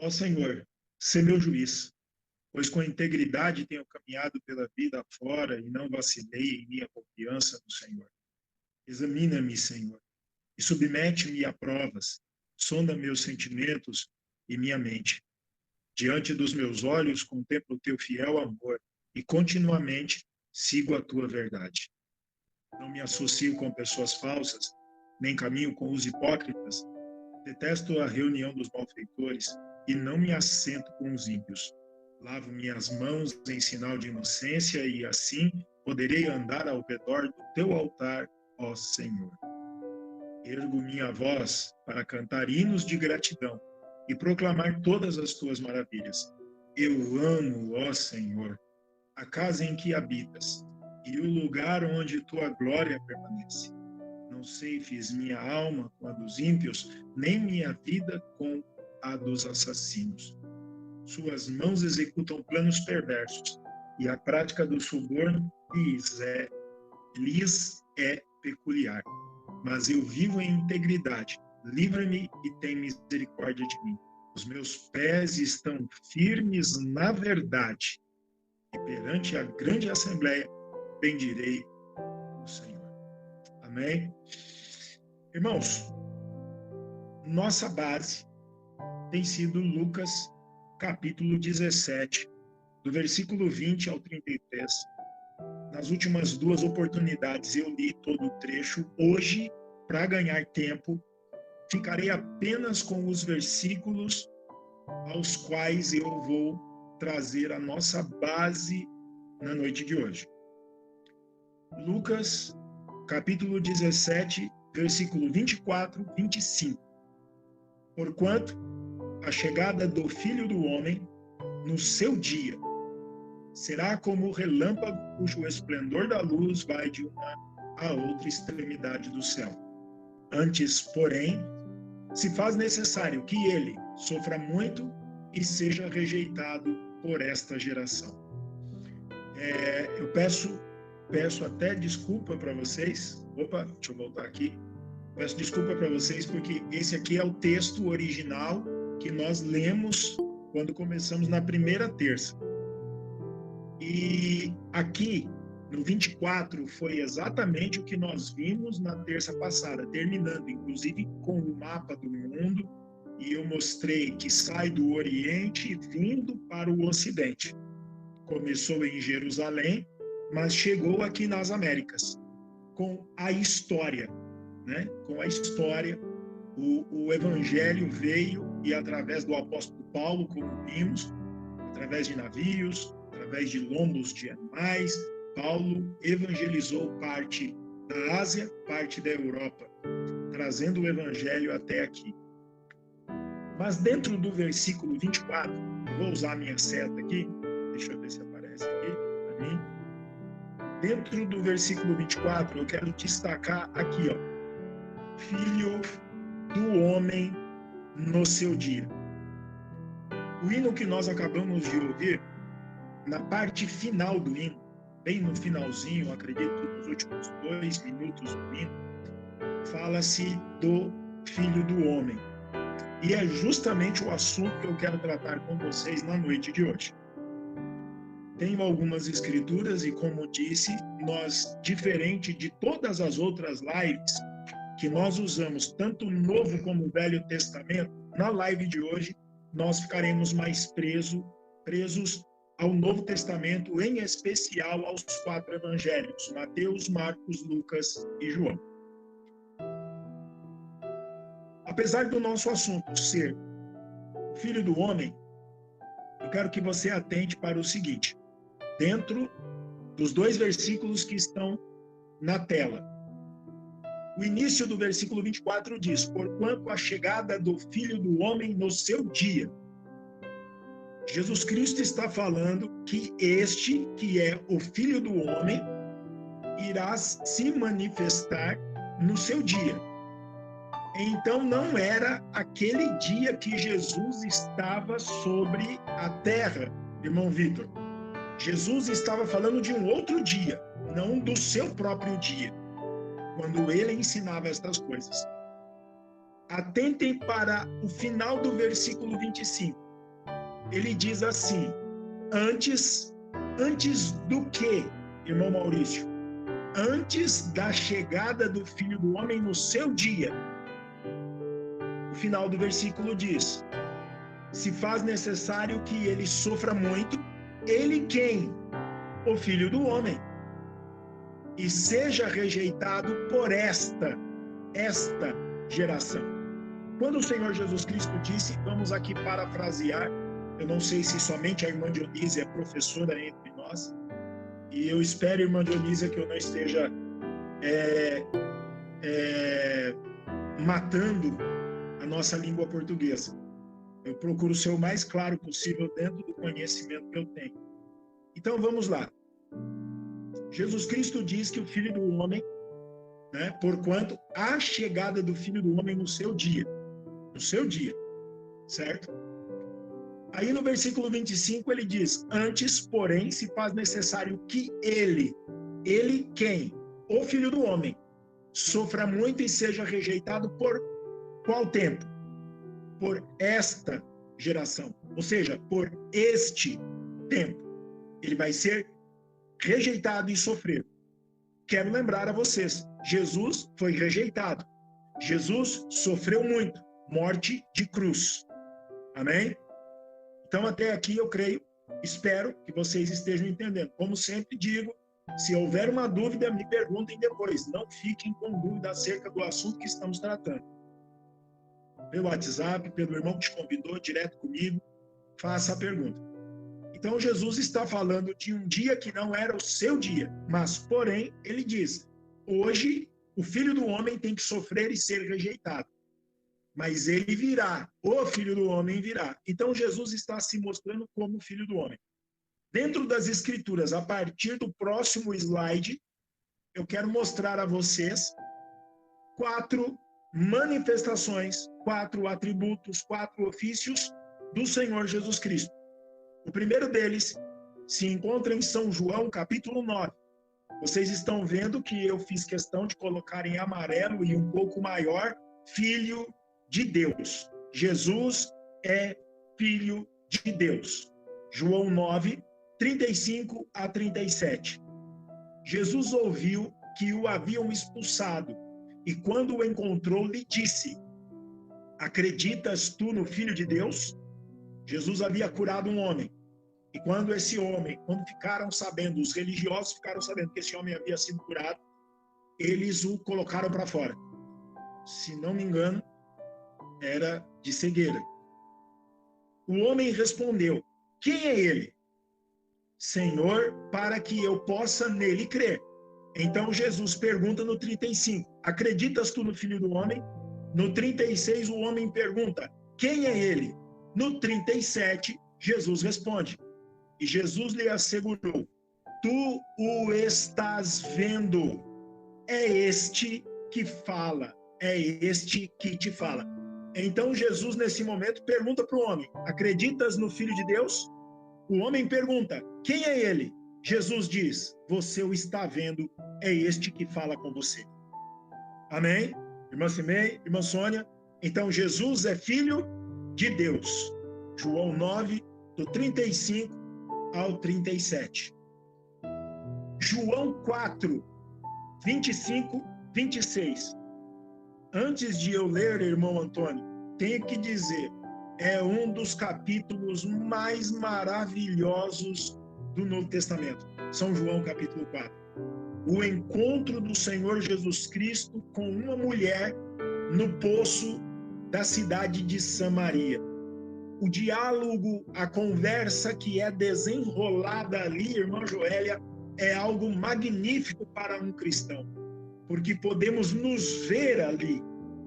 Ó Senhor, sê meu juiz, pois com integridade tenho caminhado pela vida afora e não vacilei em minha confiança no Senhor. Examina-me, Senhor, e submete-me a provas, sonda meus sentimentos e minha mente. Diante dos meus olhos contemplo o teu fiel amor e continuamente sigo a tua verdade. Não me associo com pessoas falsas, nem caminho com os hipócritas. Detesto a reunião dos malfeitores e não me assento com os ímpios. Lavo minhas mãos em sinal de inocência e assim poderei andar ao redor do teu altar, ó Senhor. Ergo minha voz para cantar hinos de gratidão e proclamar todas as tuas maravilhas. Eu amo, ó Senhor, a casa em que habitas e o lugar onde tua glória permanece. Não ceifes minha alma com a dos ímpios, nem minha vida com a dos assassinos. Suas mãos executam planos perversos, e a prática do suborno lhes é peculiar. Mas eu vivo em integridade. Livra-me e tem misericórdia de mim. Os meus pés estão firmes na verdade, e perante a grande assembleia bendirei o Senhor. Amém? Irmãos, nossa base tem sido Lucas, capítulo 17, do versículo 20 ao 33. Nas últimas duas oportunidades eu li todo o trecho. Hoje, para ganhar tempo, ficarei apenas com os versículos aos quais eu vou trazer a nossa base na noite de hoje. Lucas, capítulo 17, versículo 24, 25. Porquanto a chegada do Filho do Homem, no seu dia, será como o relâmpago cujo esplendor da luz vai de uma a outra extremidade do céu. Antes, porém, se faz necessário que ele sofra muito e seja rejeitado por esta geração. Eu peço até desculpa para vocês. Opa, deixa eu voltar aqui. Peço desculpa para vocês porque esse aqui é o texto original que nós lemos quando começamos na primeira terça. E aqui, no 24, foi exatamente o que nós vimos na terça passada, terminando, inclusive, com o mapa do mundo, e eu mostrei que sai do Oriente vindo para o Ocidente. Começou em Jerusalém, mas chegou aqui nas Américas, com a história, né? Com a história, o Evangelho veio e através do apóstolo Paulo, como vimos, através de navios, através de lombos de animais, Paulo evangelizou parte da Ásia, parte da Europa, trazendo o Evangelho até aqui. Mas dentro do versículo 24, vou usar a minha seta aqui, deixa eu ver se aparece aqui para mim. Dentro do versículo 24, eu quero destacar aqui, ó, Filho do Homem no seu dia. O hino que nós acabamos de ouvir, na parte final do hino, bem no finalzinho, acredito, nos últimos 2 minutos do hino, fala-se do Filho do Homem. E é justamente o assunto que eu quero tratar com vocês na noite de hoje. Tenho algumas escrituras e, como disse, nós, diferente de todas as outras lives que nós usamos, tanto o Novo como o Velho Testamento, na live de hoje nós ficaremos mais presos ao Novo Testamento, em especial aos 4 evangelhos, Mateus, Marcos, Lucas e João. Apesar do nosso assunto ser o Filho do Homem, eu quero que você atente para o seguinte, dentro dos 2 versículos que estão na tela. O início do versículo 24 diz, porquanto a chegada do Filho do Homem no seu dia. Jesus Cristo está falando que este, que é o Filho do Homem, irá se manifestar no seu dia. Então não era aquele dia que Jesus estava sobre a terra, irmão Vitor. Jesus estava falando de um outro dia, não do seu próprio dia, quando ele ensinava estas coisas. Atentem para o final do versículo 25. ele diz assim: antes do que, irmão Maurício? Antes da chegada do Filho do Homem no seu dia. O final do versículo diz: se faz necessário que ele sofra muito, ele quem? O Filho do Homem, e seja rejeitado por esta geração. Quando o Senhor Jesus Cristo disse, vamos aqui parafrasear, eu não sei se somente a irmã Dionísia é professora entre nós, e eu espero, irmã Dionísia, que eu não esteja matando a nossa língua portuguesa. Eu procuro ser o mais claro possível dentro do conhecimento que eu tenho. Então vamos lá. Jesus Cristo diz que o Filho do Homem, porquanto a chegada do Filho do Homem no seu dia, certo? Aí no versículo 25 ele diz: antes, porém, se faz necessário que ele quem? O Filho do Homem, sofra muito e seja rejeitado por qual tempo? Por esta geração, ou seja, por este tempo. Ele vai ser rejeitado e sofrer. Quero lembrar a vocês, Jesus foi rejeitado. Jesus sofreu muito, morte de cruz. Amém? Então, até aqui eu creio, espero que vocês estejam entendendo. Como sempre digo, se houver uma dúvida, me perguntem depois. Não fiquem com dúvida acerca do assunto que estamos tratando. Pelo WhatsApp, pelo irmão que te convidou, direto comigo, faça a pergunta. Então, Jesus está falando de um dia que não era o seu dia, mas, porém, ele diz, hoje o Filho do Homem tem que sofrer e ser rejeitado, mas ele virá, o Filho do Homem virá. Então, Jesus está se mostrando como Filho do Homem. Dentro das Escrituras, a partir do próximo slide, eu quero mostrar a vocês 4 manifestações, 4 atributos, 4 ofícios do Senhor Jesus Cristo. O primeiro deles se encontra em São João, capítulo 9. Vocês estão vendo que eu fiz questão de colocar em amarelo e um pouco maior, Filho de Deus. Jesus é Filho de Deus. João 9, 35 a 37. Jesus ouviu que o haviam expulsado e quando o encontrou, lhe disse: acreditas tu no Filho de Deus? Jesus havia curado um homem. E quando ficaram sabendo, os religiosos ficaram sabendo que esse homem havia sido curado, eles o colocaram para fora. Se não me engano, era de cegueira. O homem respondeu: quem é ele? Senhor, para que eu possa nele crer. Então Jesus pergunta no 35, acreditas tu no Filho do Homem? No 36, o homem pergunta, quem é ele? No 37, Jesus responde, e Jesus lhe assegurou, tu o estás vendo, é este que fala, é este que te fala. Então Jesus, nesse momento, pergunta para o homem, acreditas no Filho de Deus? O homem pergunta, quem é ele? Jesus diz, você o está vendo, é este que fala com você. Amém? Irmã Cimei, irmã Sônia, então Jesus é Filho de Deus. João 9, do 35 ao 37. João 4, 25, 26. Antes de eu ler, irmão Antônio, tenho que dizer, é um dos capítulos mais maravilhosos do Novo Testamento. São João, capítulo 4. O encontro do Senhor Jesus Cristo com uma mulher no poço da cidade de Samaria. O diálogo, a conversa que é desenrolada ali, irmã Joélia, é algo magnífico para um cristão, porque podemos nos ver ali,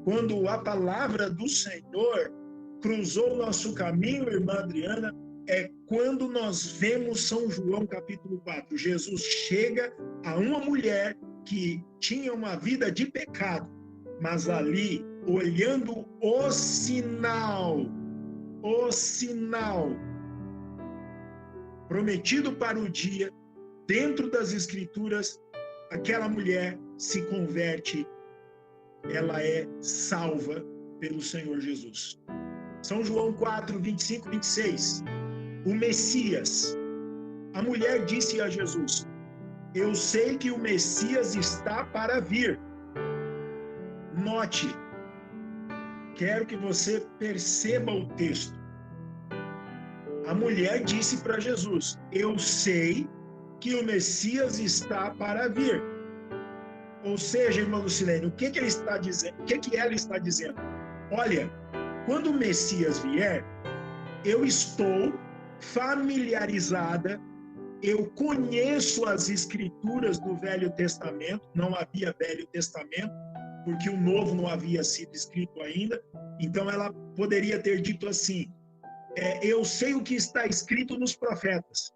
quando a palavra do Senhor cruzou nosso caminho, irmã Adriana, é quando nós vemos São João capítulo 4. Jesus chega a uma mulher que tinha uma vida de pecado, mas ali, olhando o sinal prometido para o dia, dentro das Escrituras, aquela mulher se converte, ela é salva pelo Senhor Jesus. São João 4, 25, 26. o Messias. A mulher disse a Jesus: eu sei que o Messias está para vir. Note, quero que você perceba o texto. A mulher disse para Jesus: eu sei que o Messias está para vir. Ou seja, irmã Lucilene, o que ele está dizendo? O que ela está dizendo? Olha, quando o Messias vier, eu estou familiarizada, eu conheço as escrituras do Velho Testamento, não havia Velho Testamento, porque o Novo não havia sido escrito ainda, então ela poderia ter dito assim, eu sei o que está escrito nos profetas,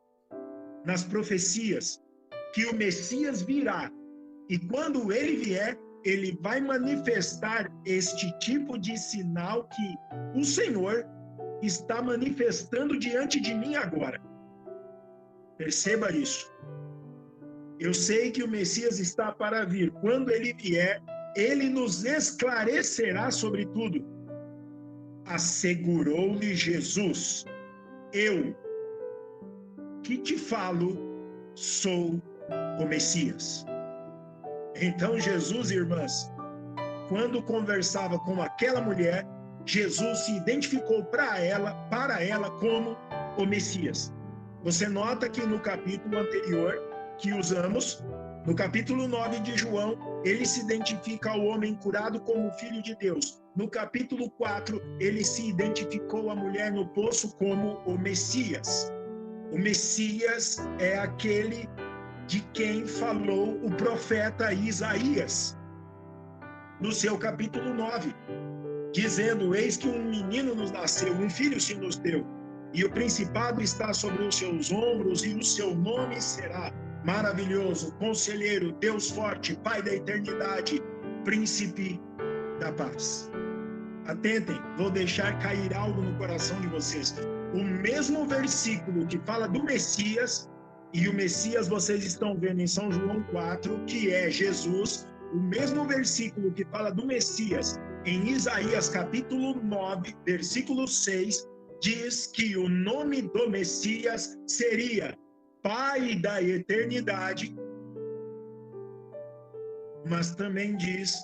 nas profecias, que o Messias virá, e quando ele vier, ele vai manifestar este tipo de sinal que o Senhor está manifestando diante de mim agora. Perceba isso. Eu sei que o Messias está para vir. Quando ele vier, ele nos esclarecerá sobre tudo. Assegurou-lhe Jesus: eu que te falo sou o Messias. Então Jesus, irmãs, quando conversava com aquela mulher, Jesus se identificou para ela como o Messias. Você nota que no capítulo anterior que usamos, no capítulo 9 de João, ele se identifica ao homem curado como filho de Deus. No capítulo 4, ele se identificou a mulher no poço como o Messias. O Messias é aquele de quem falou o profeta Isaías, no seu capítulo 9, dizendo: eis que um menino nos nasceu, um filho se nos deu, e o principado está sobre os seus ombros, e o seu nome será Maravilhoso, Conselheiro, Deus Forte, Pai da Eternidade, Príncipe da Paz. Atentem, vou deixar cair algo no coração de vocês. O mesmo versículo que fala do Messias, e o Messias vocês estão vendo em São João 4, que é Jesus, o mesmo versículo que fala do Messias, em Isaías capítulo 9, versículo 6, diz que o nome do Messias seria Pai da Eternidade, mas também diz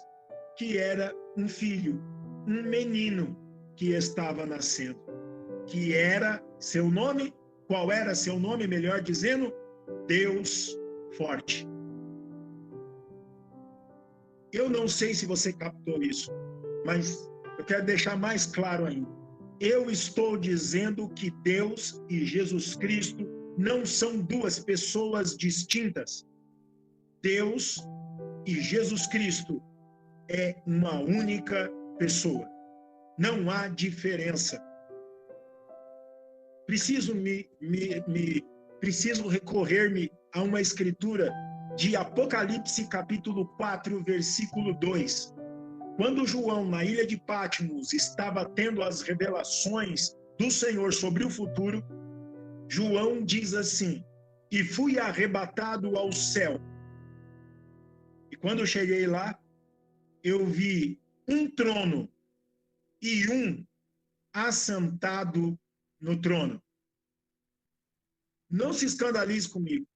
que era um filho, um menino que estava nascendo, que era seu nome, qual era seu nome, melhor dizendo? Deus Forte. Eu não sei se você captou isso, mas eu quero deixar mais claro ainda. Eu estou dizendo que Deus e Jesus Cristo não são duas pessoas distintas. Deus e Jesus Cristo é uma única pessoa. Não há diferença. Preciso recorrer-me a uma escritura de Apocalipse capítulo 4, versículo 2. Quando João, na ilha de Patmos, estava tendo as revelações do Senhor sobre o futuro, João diz assim: e fui arrebatado ao céu. E quando eu cheguei lá, eu vi um trono e um assentado no trono. Não se escandalize comigo.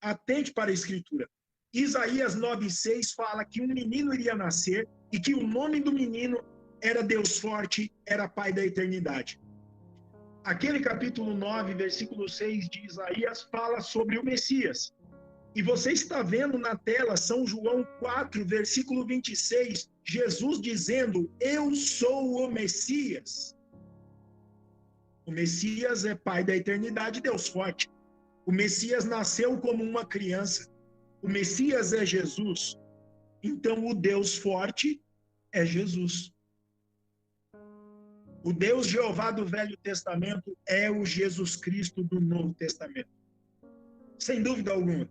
Atente para a escritura. Isaías 9:6 fala que um menino iria nascer e que o nome do menino era Deus Forte, era Pai da Eternidade. Aquele capítulo 9, versículo 6 de Isaías fala sobre o Messias. E você está vendo na tela São João 4, versículo 26, Jesus dizendo: eu sou o Messias. O Messias é Pai da Eternidade, Deus Forte. O Messias nasceu como uma criança. O Messias é Jesus. Então, o Deus Forte é Jesus. O Deus Jeová do Velho Testamento é o Jesus Cristo do Novo Testamento. Sem dúvida alguma.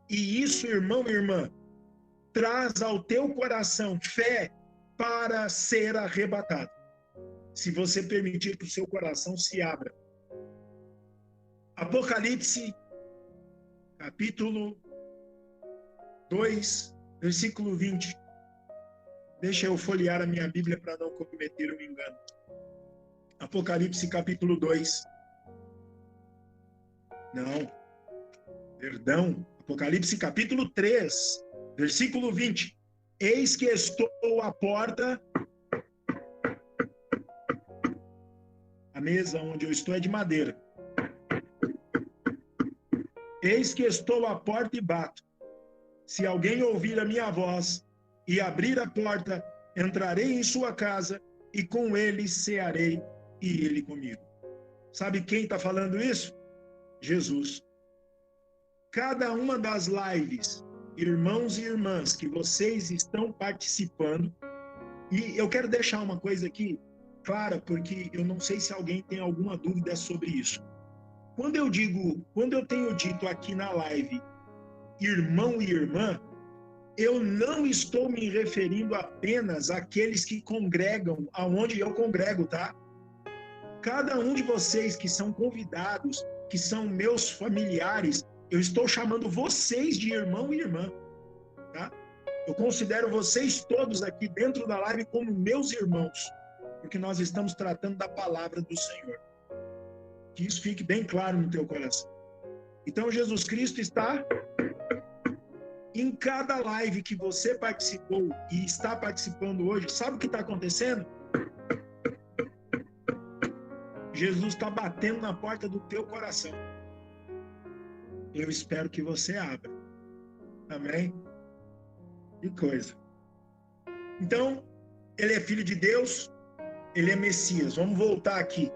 E isso, irmão e irmã, traz ao teu coração fé para ser arrebatado. Se você permitir que o seu coração se abra. Apocalipse, capítulo 2, versículo 20. Deixa eu folhear a minha Bíblia para não cometer um engano. Apocalipse, capítulo 2, Não, perdão. Apocalipse capítulo 3, versículo 20. Eis que estou à porta. A mesa onde eu estou é de madeira. Eis que estou à porta e bato. Se alguém ouvir a minha voz e abrir a porta, entrarei em sua casa e com ele cearei e ele comigo. Sabe quem está falando isso? Jesus. Cada uma das lives, irmãos e irmãs, que vocês estão participando, e eu quero deixar uma coisa aqui clara, porque eu não sei se alguém tem alguma dúvida sobre isso. Quando eu tenho dito aqui na live, irmão e irmã, eu não estou me referindo apenas àqueles que congregam aonde eu congrego, tá? Cada um de vocês que são convidados, que são meus familiares, eu estou chamando vocês de irmão e irmã, tá? Eu considero vocês todos aqui dentro da live como meus irmãos, porque nós estamos tratando da palavra do Senhor. Que isso fique bem claro no teu coração. Então, Jesus Cristo está em cada live que você participou e está participando hoje. Sabe o que está acontecendo? Jesus está batendo na porta do teu coração. Eu espero que você abra. Amém? Que coisa. Então, ele é filho de Deus, ele é Messias. Vamos voltar aqui.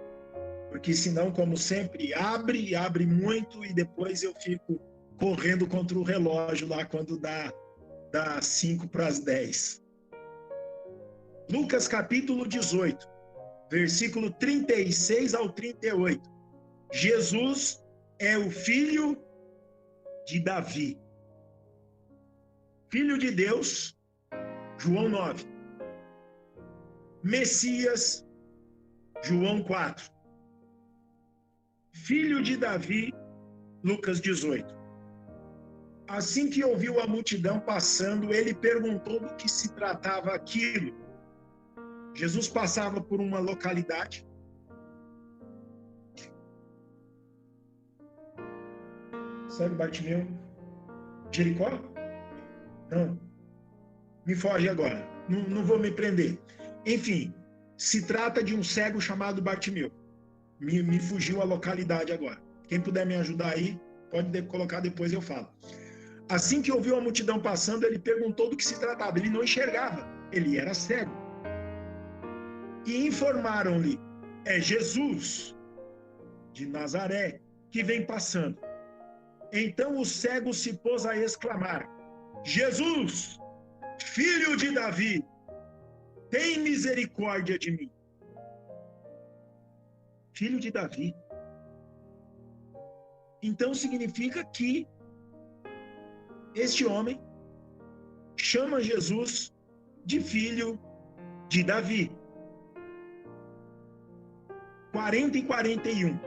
Porque senão, como sempre, abre muito e depois eu fico correndo contra o relógio lá quando dá 5 para as 10. Lucas capítulo 18, versículo 36 ao 38. Jesus é o filho de Davi. Filho de Deus, João 9. Messias, João 4. Filho de Davi, Lucas 18. Assim que ouviu a multidão passando, ele perguntou do que se tratava aquilo. Jesus passava por uma localidade. Sabe, Bartimeu? Jericó? Não. Me foge agora. Não vou me prender. Enfim, se trata de um cego chamado Bartimeu. Me fugiu a localidade agora. Quem puder me ajudar aí, pode colocar depois, eu falo. Assim que ouviu a multidão passando, ele perguntou do que se tratava. Ele não enxergava, ele era cego. E informaram-lhe, é Jesus de Nazaré que vem passando. Então o cego se pôs a exclamar, Jesus, filho de Davi, tem misericórdia de mim. Filho de Davi. Então significa que este homem chama Jesus de filho de Davi. 40 e 41.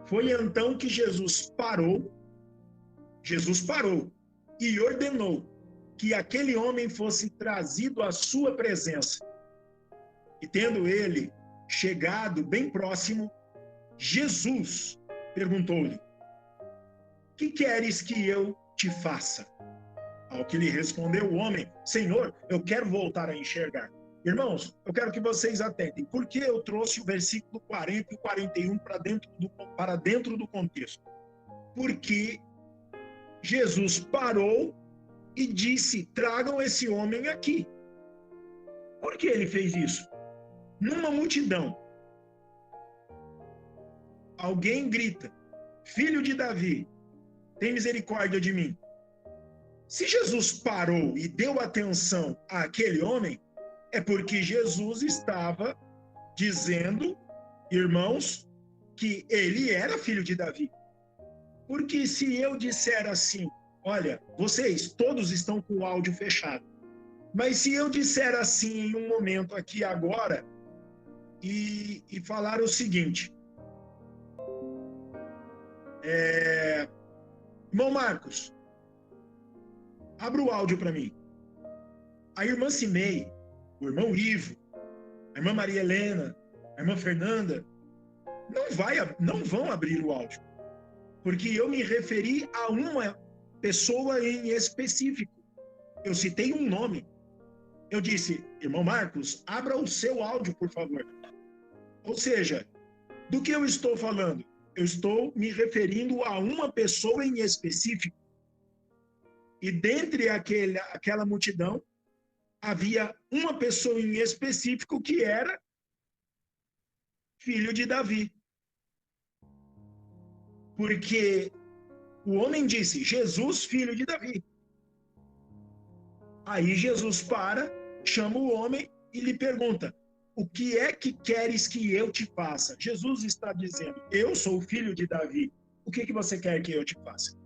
Foi então que Jesus parou e ordenou que aquele homem fosse trazido à sua presença. E tendo ele chegado bem próximo, Jesus perguntou-lhe, que queres que eu te faça? Ao que lhe respondeu o homem, Senhor, eu quero voltar a enxergar. Irmãos, eu quero que vocês atentem. Por que eu trouxe o versículo 40 e 41 para dentro do contexto? Porque Jesus parou e disse, tragam esse homem aqui. Por que ele fez isso? Numa multidão, alguém grita, filho de Davi, tem misericórdia de mim. Se Jesus parou e deu atenção àquele homem, é porque Jesus estava dizendo, irmãos, que ele era filho de Davi. Porque se eu disser assim, olha, vocês todos estão com o áudio fechado, mas se eu disser assim em um momento aqui agora e falar o seguinte, irmão Marcos, abra o áudio para mim. A irmã Cimei, o irmão Ivo, a irmã Maria Helena, a irmã Fernanda, não vão abrir o áudio. porque eu me referi a uma pessoa em específico. Eu citei um nome. Eu disse, irmão Marcos, abra o seu áudio, por favor. Ou seja, do que eu estou falando? Eu estou me referindo a uma pessoa em específico. E dentre aquela multidão, havia uma pessoa em específico que era filho de Davi. Porque o homem disse, Jesus, filho de Davi. Aí Jesus chama o homem e lhe pergunta, o que é que queres que eu te faça? Jesus está dizendo, eu sou o filho de Davi. O que você quer que eu te faça?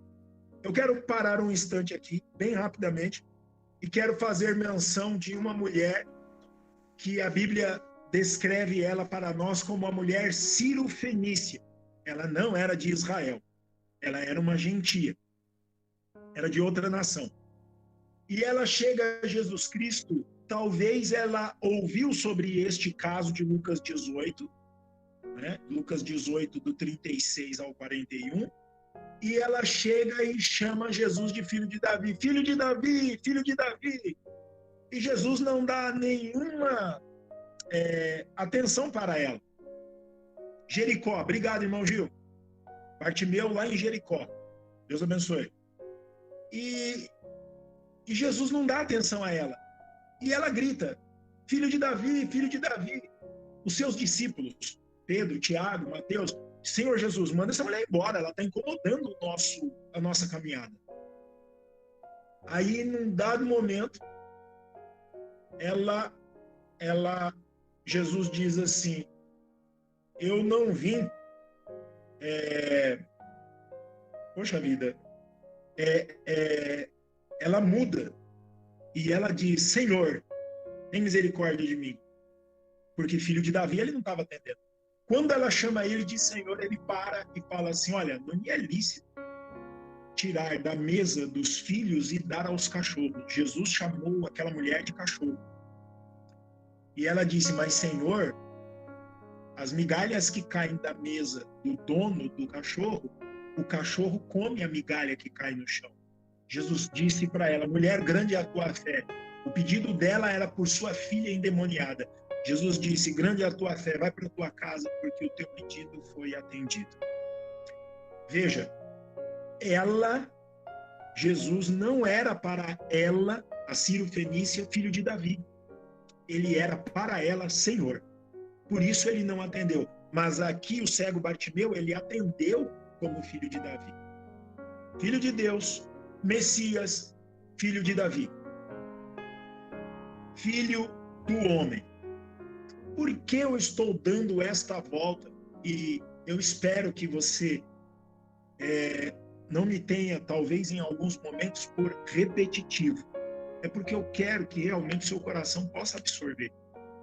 Eu quero parar um instante aqui, bem rapidamente, e quero fazer menção de uma mulher que a Bíblia descreve ela para nós como uma mulher cirofenícia. Ela não era de Israel, ela era uma gentia, era de outra nação. E ela chega a Jesus Cristo, talvez ela ouviu sobre este caso de Lucas 18, né? Lucas 18, do 36 ao 41, e ela chega e chama Jesus de filho de Davi. Filho de Davi, filho de Davi. E Jesus não dá nenhuma atenção para ela. Jericó, obrigado, irmão Gil. Bartimeu lá em Jericó. Deus abençoe. E Jesus não dá atenção a ela. E ela grita, filho de Davi, filho de Davi. Os seus discípulos, Pedro, Tiago, Mateus, Senhor Jesus, manda essa mulher embora, ela está incomodando a nossa caminhada. Aí, num dado momento, Jesus diz assim, eu não vim, poxa vida, ela muda e ela diz, Senhor, tem misericórdia de mim, porque filho de Davi ele não estava atendendo. Quando ela chama ele de Senhor, ele para e fala assim, olha, não me é lícito tirar da mesa dos filhos e dar aos cachorros. Jesus chamou aquela mulher de cachorro. E ela disse, mas Senhor, as migalhas que caem da mesa do dono do cachorro, o cachorro come a migalha que cai no chão. Jesus disse para ela, mulher, grande é a tua fé. O pedido dela era por sua filha endemoniada. Jesus disse, grande é a tua fé, vai para a tua casa, porque o teu pedido foi atendido. Veja, Jesus não era para ela, a Cirofenícia, filho de Davi. Ele era para ela Senhor. Por isso ele não atendeu. Mas aqui o cego Bartimeu, ele atendeu como filho de Davi. Filho de Deus, Messias, filho de Davi. Filho do homem. Por que eu estou dando esta volta? E eu espero que você não me tenha, talvez em alguns momentos, por repetitivo. É porque eu quero que realmente seu coração possa absorver.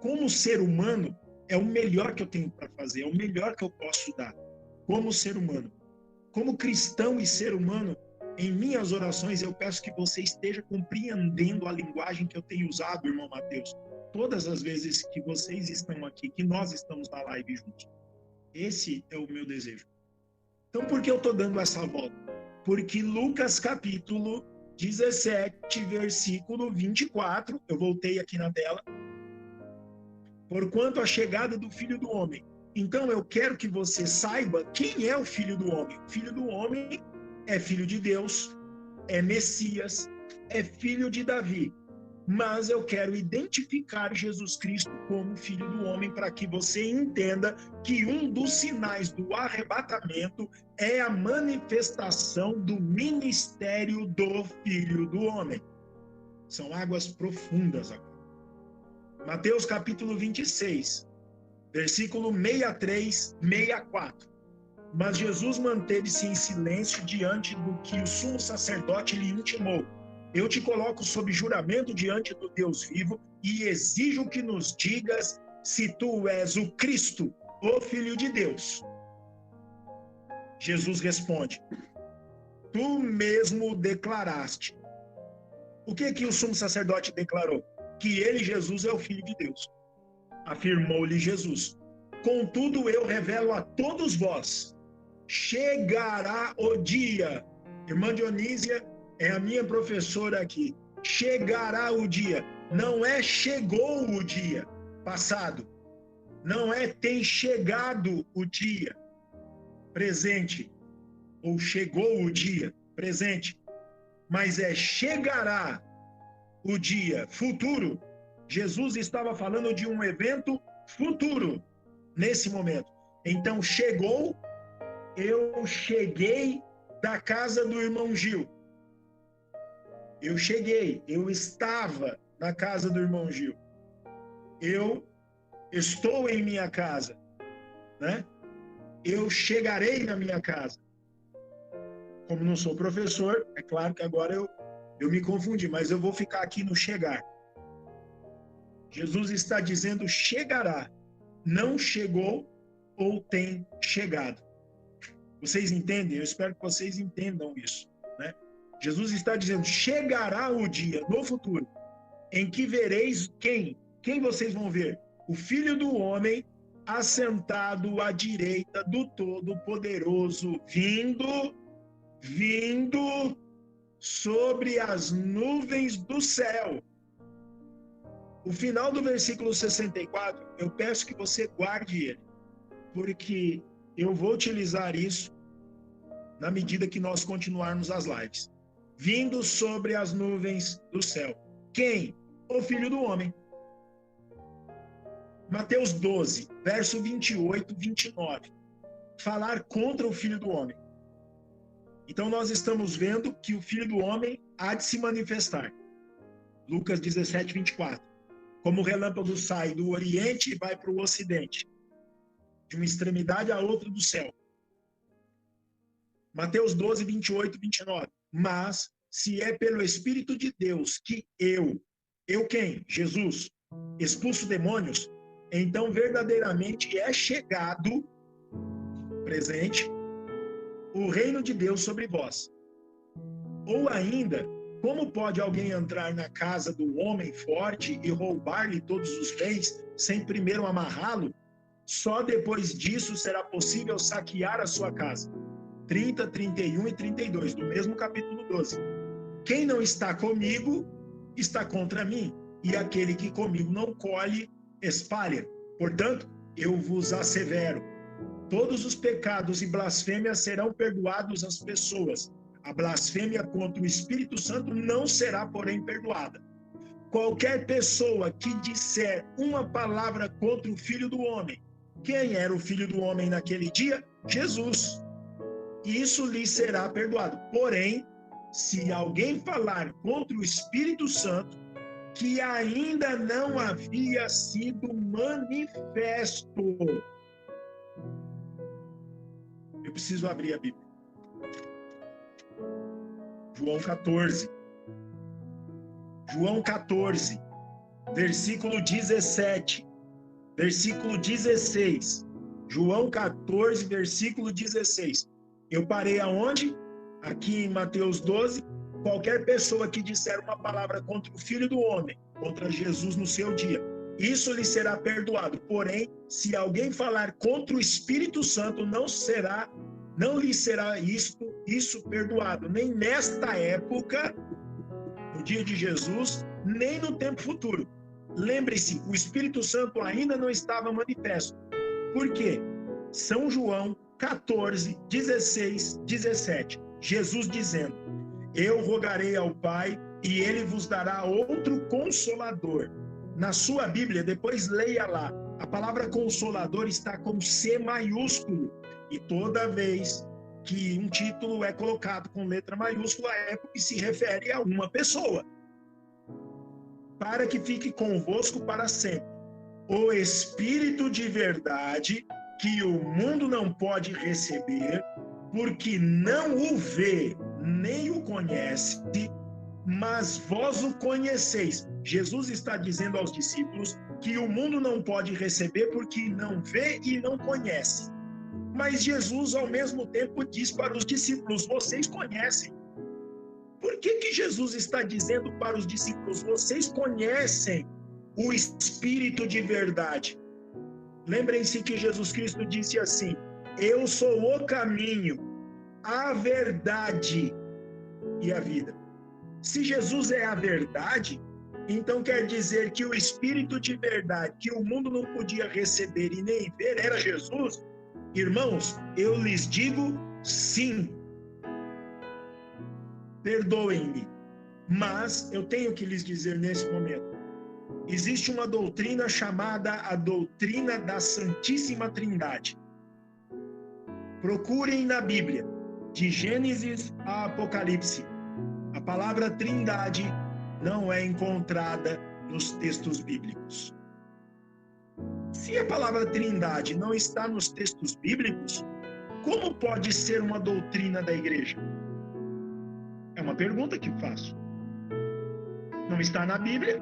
Como ser humano, é o melhor que eu tenho para fazer, é o melhor que eu posso dar. Como ser humano. Como cristão e ser humano, em minhas orações eu peço que você esteja compreendendo a linguagem que eu tenho usado, irmão Mateus, todas as vezes que vocês estão aqui, que nós estamos na live juntos. Esse é o meu desejo. Então, por que eu estou dando essa volta? Porque Lucas capítulo 17, versículo 24, eu voltei aqui na tela, porquanto a chegada do Filho do Homem. Então, eu quero que você saiba quem é o Filho do Homem. O Filho do Homem é filho de Deus, é Messias, é filho de Davi. Mas eu quero identificar Jesus Cristo como Filho do Homem para que você entenda que um dos sinais do arrebatamento é a manifestação do ministério do Filho do Homem. São águas profundas agora. Mateus capítulo 26, versículo 63, 64. Mas Jesus manteve-se em silêncio diante do que o sumo sacerdote lhe intimou. Eu te coloco sob juramento diante do Deus vivo e exijo que nos digas se tu és o Cristo, o Filho de Deus. Jesus responde, tu mesmo declaraste. O que o sumo sacerdote declarou? Que ele, Jesus, é o Filho de Deus. Afirmou-lhe Jesus. Contudo, eu revelo a todos vós. chegará o dia. Irmã Dionísia é a minha professora aqui. Chegará o dia. Não é chegou o dia passado. Não é tem chegado o dia presente. Ou chegou o dia presente. Mas é chegará o dia futuro. Jesus estava falando de um evento futuro nesse momento. Então chegou, eu cheguei da casa do irmão Gil. Eu cheguei, eu estava na casa do irmão Gil. Eu estou em minha casa, né? Eu chegarei na minha casa. Como não sou professor, é claro que agora eu me confundi, mas eu vou ficar aqui no chegar. Jesus está dizendo chegará, não chegou ou tem chegado. Vocês entendem? Eu espero que vocês entendam isso, né? Jesus está dizendo, chegará o dia no futuro em que vereis quem? Quem vocês vão ver? O Filho do Homem assentado à direita do Todo-Poderoso, vindo sobre as nuvens do céu. O final do versículo 64, eu peço que você guarde ele, porque eu vou utilizar isso na medida que nós continuarmos as lives. Vindo sobre as nuvens do céu. Quem? O Filho do Homem. Mateus 12, verso 28, 29. Falar contra o Filho do Homem. Então nós estamos vendo que o Filho do Homem há de se manifestar. Lucas 17, 24. Como o relâmpago sai do Oriente e vai para o Ocidente. De uma extremidade à outra do céu. Mateus 12, 28, 29. Mas, se é pelo Espírito de Deus que eu quem? Jesus, expulso demônios, então verdadeiramente é chegado, presente, o reino de Deus sobre vós. Ou ainda, como pode alguém entrar na casa do homem forte e roubar-lhe todos os bens, sem primeiro amarrá-lo? Só depois disso será possível saquear a sua casa. 30, 31 e 32, do mesmo capítulo 12. Quem não está comigo, está contra mim, e aquele que comigo não colhe, espalha. Portanto, eu vos assevero, todos os pecados e blasfêmias serão perdoados às pessoas. A blasfêmia contra o Espírito Santo não será, porém, perdoada. Qualquer pessoa que disser uma palavra contra o Filho do Homem, quem era o Filho do Homem naquele dia? Jesus. Isso lhe será perdoado. Porém, se alguém falar contra o Espírito Santo, que ainda não havia sido manifesto. Eu preciso abrir a Bíblia. João 14. João 14, versículo 17, versículo 16. João 14, versículo 16. Eu parei aonde? Aqui em Mateus 12. Qualquer pessoa que disser uma palavra contra o Filho do Homem, contra Jesus no seu dia, isso lhe será perdoado. Porém, se alguém falar contra o Espírito Santo, não lhe será isso perdoado, nem nesta época, no dia de Jesus, nem no tempo futuro. Lembre-se, o Espírito Santo ainda não estava manifesto. Por quê? São João 14, 16, 17. Jesus dizendo, eu rogarei ao Pai e ele vos dará outro consolador. Na sua Bíblia, depois leia lá, a palavra consolador está com C maiúsculo. E toda vez que um título é colocado com letra maiúscula é porque se refere a uma pessoa. Para que fique convosco para sempre. O Espírito de verdade, que o mundo não pode receber, porque não o vê, nem o conhece, mas vós o conheceis. Jesus está dizendo aos discípulos que o mundo não pode receber porque não vê e não conhece. Mas Jesus, ao mesmo tempo, diz para os discípulos, vocês conhecem. Por que Jesus está dizendo para os discípulos, vocês conhecem o Espírito de verdade? Lembrem-se que Jesus Cristo disse assim, Eu sou o caminho, a verdade e a vida. Se Jesus é a verdade, então quer dizer que o Espírito de verdade, que o mundo não podia receber e nem ver, era Jesus? Irmãos, eu lhes digo sim. Perdoem-me, mas eu tenho que lhes dizer nesse momento. Existe uma doutrina chamada a doutrina da Santíssima Trindade. Procurem na Bíblia, de Gênesis a Apocalipse. A palavra Trindade não é encontrada nos textos bíblicos. Se a palavra Trindade não está nos textos bíblicos, como pode ser uma doutrina da igreja? É uma pergunta que faço. Não está na Bíblia,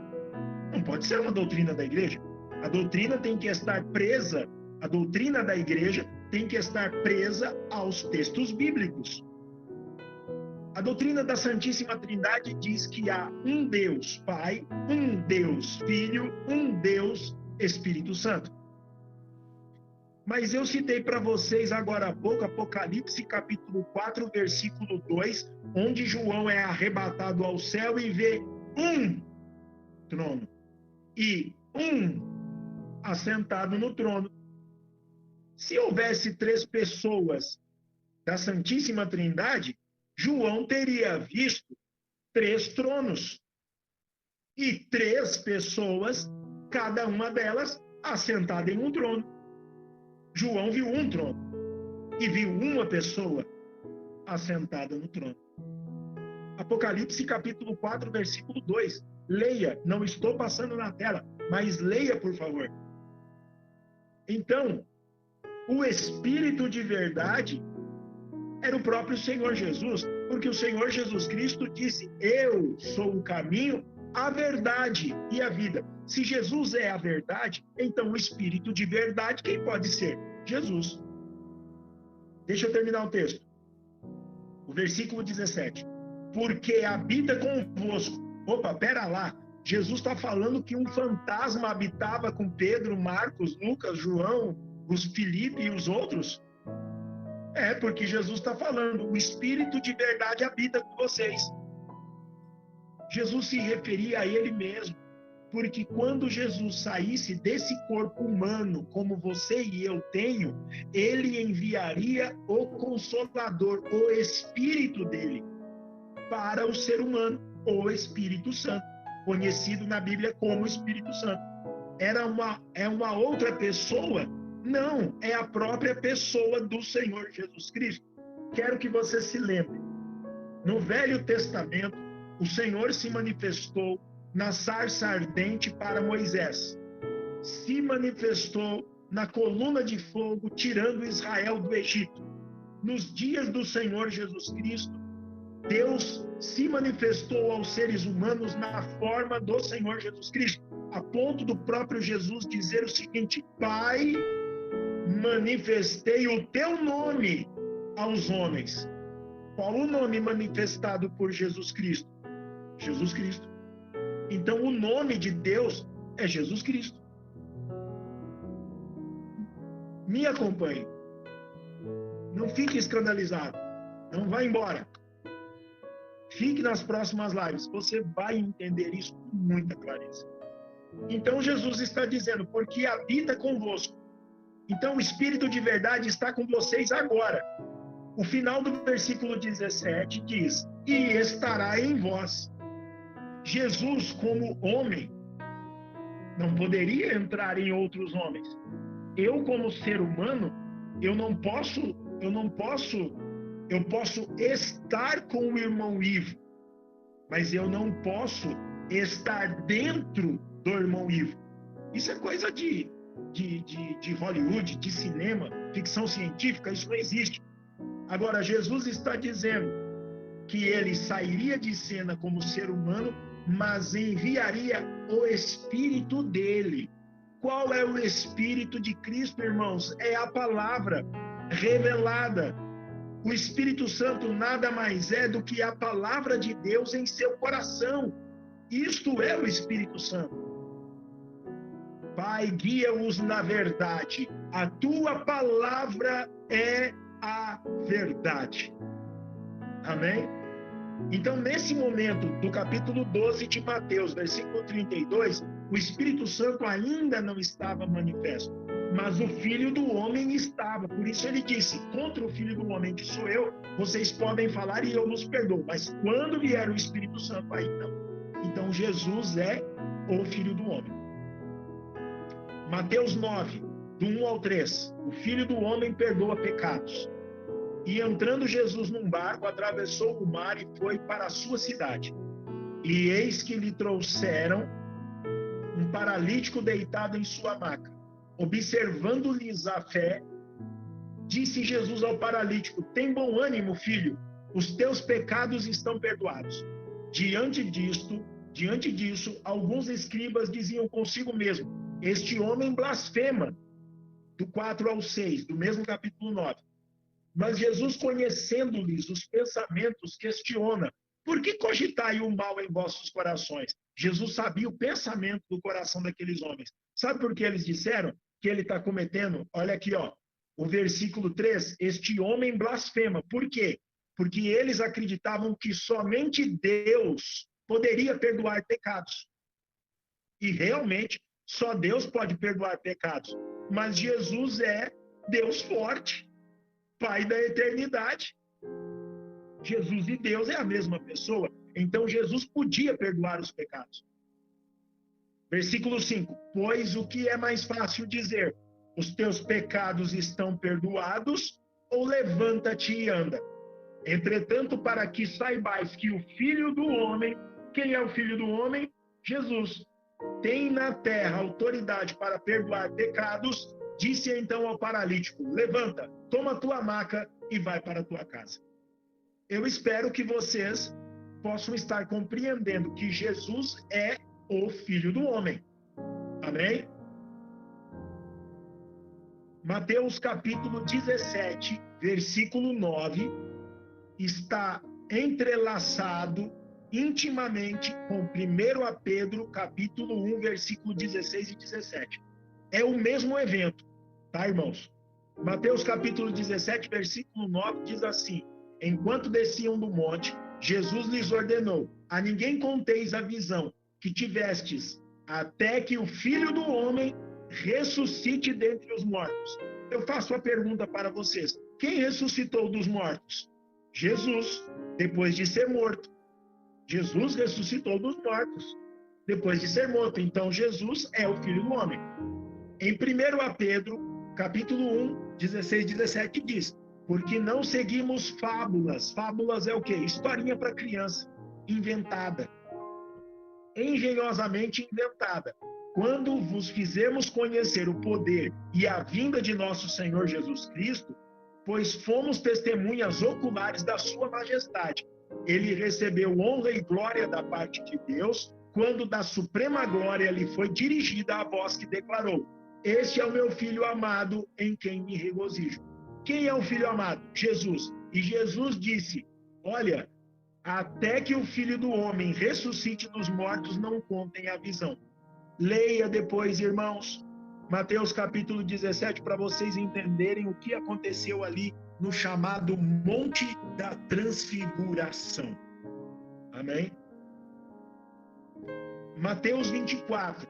não pode ser uma doutrina da igreja. A doutrina tem que estar presa, a doutrina da igreja tem que estar presa aos textos bíblicos. A doutrina da Santíssima Trindade diz que há um Deus Pai, um Deus Filho, um Deus Espírito Santo. Mas eu citei para vocês agora há pouco, Apocalipse capítulo 4, versículo 2, onde João é arrebatado ao céu e vê um trono e um assentado no trono. Se houvesse 3 pessoas da Santíssima Trindade, João teria visto 3 tronos e 3 pessoas, cada uma delas assentada em um trono. João viu um trono e viu uma pessoa assentada no trono. Apocalipse capítulo 4, versículo 2. Leia, não estou passando na tela, mas leia, por favor. Então, o Espírito de verdade era o próprio Senhor Jesus, porque o Senhor Jesus Cristo disse: eu sou o caminho, a verdade e a vida. Se Jesus é a verdade, então o Espírito de verdade, quem pode ser? Jesus. Deixa eu terminar o texto. O versículo 17. Porque habita convosco. Opa, pera lá. Jesus está falando que um fantasma habitava com Pedro, Marcos, Lucas, João, os Filipe e os outros? É, porque Jesus está falando, o Espírito de verdade habita com vocês. Jesus se referia a ele mesmo, porque quando Jesus saísse desse corpo humano, como você e eu tenho, ele enviaria o Consolador, o Espírito dele, para o ser humano, o Espírito Santo, conhecido na Bíblia como Espírito Santo. É uma outra pessoa? Não, é a própria pessoa do Senhor Jesus Cristo. Quero que você se lembre. No Velho Testamento, o Senhor se manifestou na sarça ardente para Moisés. Se manifestou na coluna de fogo, tirando Israel do Egito. Nos dias do Senhor Jesus Cristo, Deus se manifestou aos seres humanos na forma do Senhor Jesus Cristo, a ponto do próprio Jesus dizer o seguinte: Pai, manifestei o teu nome aos homens. Qual o nome manifestado por Jesus Cristo? Jesus Cristo. Então, o nome de Deus é Jesus Cristo. Me acompanhe. Não fique escandalizado. Não vá embora. Fique nas próximas lives. Você vai entender isso com muita clareza. Então, Jesus está dizendo, porque habita convosco. Então, o Espírito de verdade está com vocês agora. O final do versículo 17 diz: e estará em vós. Jesus, como homem, não poderia entrar em outros homens. Eu, como ser humano, eu posso estar com o irmão Ivo, mas eu não posso estar dentro do irmão Ivo. Isso é coisa de Hollywood, de cinema, ficção científica, isso não existe. Agora, Jesus está dizendo que ele sairia de cena como ser humano, mas enviaria o Espírito dele. Qual é o Espírito de Cristo, irmãos? É a palavra revelada. O Espírito Santo nada mais é do que a palavra de Deus em seu coração. Isto é o Espírito Santo. Pai, guia-os na verdade. A tua palavra é a verdade. Amém? Então, nesse momento do capítulo 12 de Mateus, versículo 32, o Espírito Santo ainda não estava manifesto, mas o Filho do Homem estava. Por isso ele disse: contra o Filho do Homem, que sou eu, vocês podem falar e eu vos perdoo, mas quando vier o Espírito Santo, aí não. Então, Jesus é o Filho do Homem. Mateus 9, do 1 ao 3, o Filho do Homem perdoa pecados. E entrando Jesus num barco, atravessou o mar e foi para a sua cidade. E eis que lhe trouxeram um paralítico deitado em sua maca. Observando-lhes a fé, disse Jesus ao paralítico: tem bom ânimo, filho, os teus pecados estão perdoados. Diante disso, alguns escribas diziam consigo mesmo: este homem blasfema. Do 4 ao 6, do mesmo capítulo 9. Mas Jesus, conhecendo-lhes os pensamentos, questiona: por que cogitai o mal em vossos corações? Jesus sabia o pensamento do coração daqueles homens. Sabe por que eles disseram que ele está cometendo? Olha aqui, ó, o versículo 3, este homem blasfema. Por quê? Porque eles acreditavam que somente Deus poderia perdoar pecados. E realmente, só Deus pode perdoar pecados. Mas Jesus é Deus forte, Pai da eternidade. Jesus e Deus é a mesma pessoa. Então Jesus podia perdoar os pecados. Versículo 5. Pois o que é mais fácil dizer? Os teus pecados estão perdoados, ou levanta-te e anda? Entretanto, para que saibais que o Filho do Homem, quem é o Filho do Homem? Jesus. Tem na terra autoridade para perdoar pecados, disse então ao paralítico: levanta, toma tua maca e vai para a tua casa. Eu espero que vocês possam estar compreendendo que Jesus é o Filho do Homem. Amém? Mateus capítulo 17, versículo 9, está entrelaçado intimamente com 1 Pedro capítulo 1, versículo 16 e 17. É o mesmo evento, tá, irmãos? Mateus capítulo 17, versículo 9 diz assim: enquanto desciam do monte, Jesus lhes ordenou: a ninguém conteis a visão que tivestes, até que o Filho do Homem ressuscite dentre os mortos. Eu faço a pergunta para vocês: quem ressuscitou dos mortos? Jesus, depois de ser morto. Jesus ressuscitou dos mortos, depois de ser morto. Então Jesus é o Filho do Homem. Em 1 Pedro, capítulo 1, 16 e 17 diz: porque não seguimos fábulas. Fábulas é o quê? Historinha para criança, inventada. Engenhosamente inventada. Quando vos fizemos conhecer o poder e a vinda de nosso Senhor Jesus Cristo, pois fomos testemunhas oculares da sua majestade. Ele recebeu honra e glória da parte de Deus, quando da suprema glória lhe foi dirigida a voz que declarou: este é o meu Filho amado, em quem me regozijo. Quem é o Filho amado? Jesus. E Jesus disse: olha, até que o Filho do Homem ressuscite dos mortos, não contem a visão. Leia depois, irmãos, Mateus capítulo 17, para vocês entenderem o que aconteceu ali no chamado Monte da Transfiguração. Amém? Mateus 24,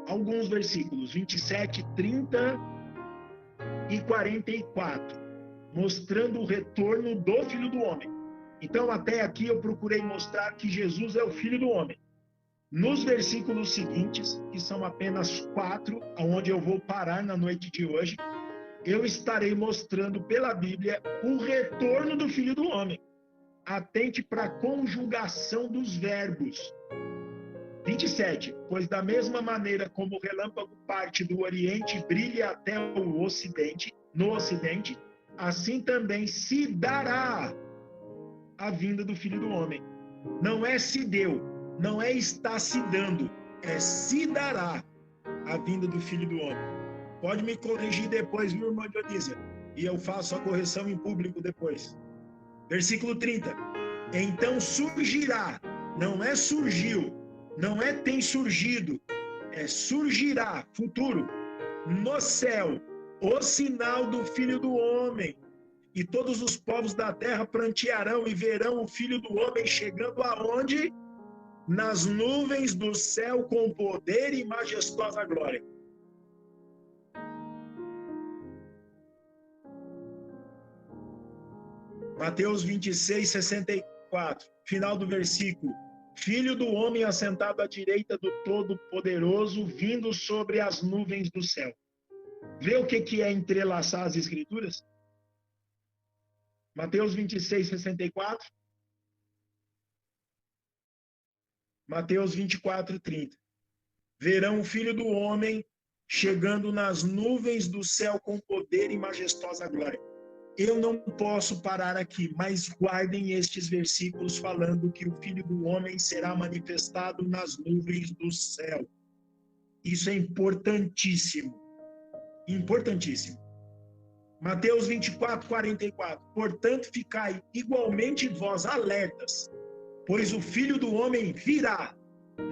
alguns versículos, 27, 30 e 44, mostrando o retorno do Filho do Homem. Então, até aqui eu procurei mostrar que Jesus é o Filho do Homem. Nos versículos seguintes, que são apenas 4, onde eu vou parar na noite de hoje, eu estarei mostrando pela Bíblia o retorno do Filho do Homem. Atente para a conjugação dos verbos. 27. Pois da mesma maneira como o relâmpago parte do Oriente e brilha até o Ocidente, no Ocidente, assim também se dará a vinda do Filho do Homem. Não é se deu, não é está se dando, é se dará a vinda do Filho do Homem. Pode me corrigir depois, viu, irmã Dionísia? E eu faço a correção em público depois. Versículo 30. Então surgirá, não é surgiu, não é tem surgido, é surgirá, futuro, no céu, o sinal do Filho do Homem. E todos os povos da terra prantearão e verão o Filho do Homem chegando aonde? Nas nuvens do céu com poder e majestosa glória. Mateus 26, 64, final do versículo. Filho do homem assentado à direita do Todo-Poderoso, vindo sobre as nuvens do céu. Vê o que é entrelaçar as escrituras? Mateus 26, 64. Mateus 24, 30. Verão o Filho do homem chegando nas nuvens do céu com poder e majestosa glória. Eu não posso parar aqui, mas guardem estes versículos falando que o Filho do Homem será manifestado nas nuvens do céu. Isso é importantíssimo. Importantíssimo. Mateus 24, 44. Portanto, ficai igualmente vós alertas, pois o Filho do Homem virá.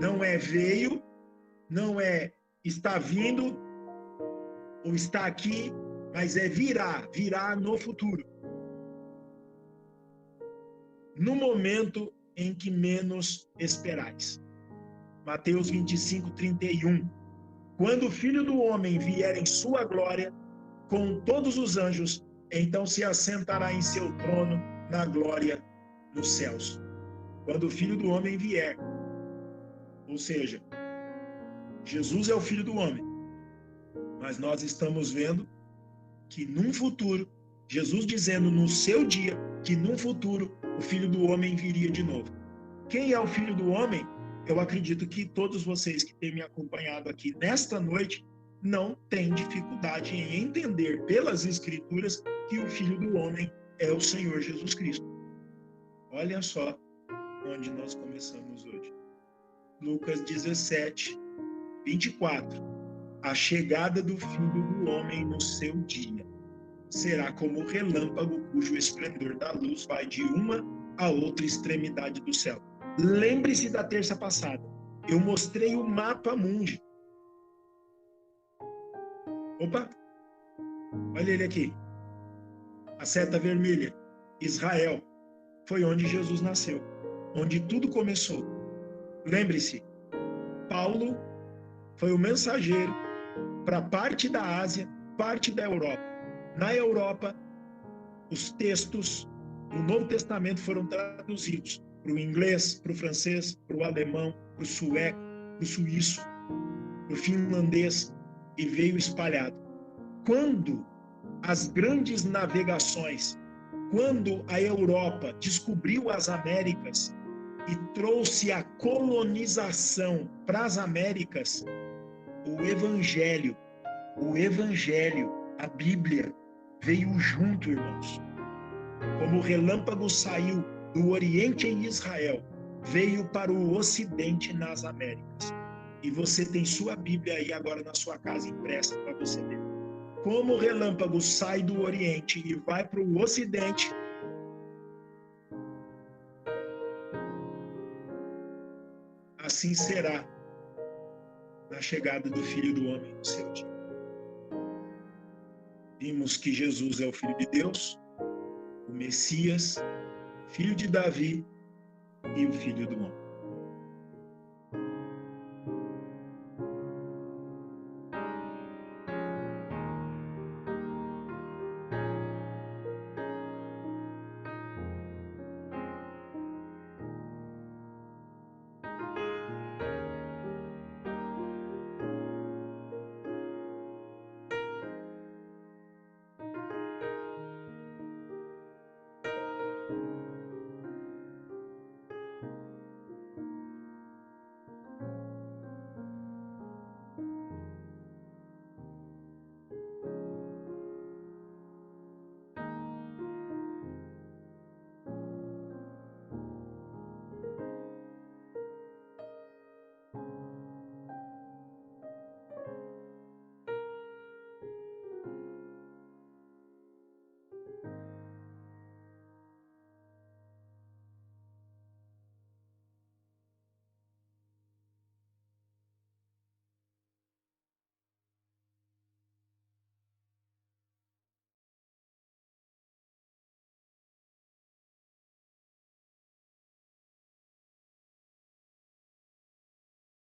Não é veio, não é está vindo, ou está aqui, mas é virá no futuro. No momento em que menos esperais. Mateus 25, 31. Quando o Filho do Homem vier em sua glória, com todos os anjos, então se assentará em seu trono na glória dos céus. Quando o Filho do Homem vier. Ou seja, Jesus é o Filho do Homem. Mas nós estamos vendo que num futuro, Jesus dizendo no seu dia, que num futuro o Filho do Homem viria de novo. Quem é o Filho do Homem? Eu acredito que todos vocês que têm me acompanhado aqui nesta noite não têm dificuldade em entender pelas Escrituras que o Filho do Homem é o Senhor Jesus Cristo. Olha só onde nós começamos hoje. Lucas 17, 24. A chegada do Filho do Homem no seu dia será como o relâmpago cujo esplendor da luz vai de uma a outra extremidade do céu. Lembre-se da terça passada. Eu mostrei o mapa mundi. Opa! Olha ele aqui. A seta vermelha. Israel. Foi onde Jesus nasceu. Onde tudo começou. Lembre-se, Paulo foi o mensageiro para parte da Ásia, parte da Europa. Na Europa, os textos do Novo Testamento foram traduzidos para o inglês, para o francês, para o alemão, para o sueco, para o suíço, para o finlandês, e veio espalhado. Quando as grandes navegações, quando a Europa descobriu as Américas e trouxe a colonização para as Américas, o Evangelho, a Bíblia, veio junto, irmãos. Como o relâmpago saiu do Oriente em Israel, veio para o Ocidente nas Américas. E você tem sua Bíblia aí agora na sua casa impressa para você ler. Como o relâmpago sai do Oriente e vai para o Ocidente, assim será na chegada do Filho do Homem no seu dia. Vimos que Jesus é o Filho de Deus, o Messias, filho de Davi e o Filho do Homem.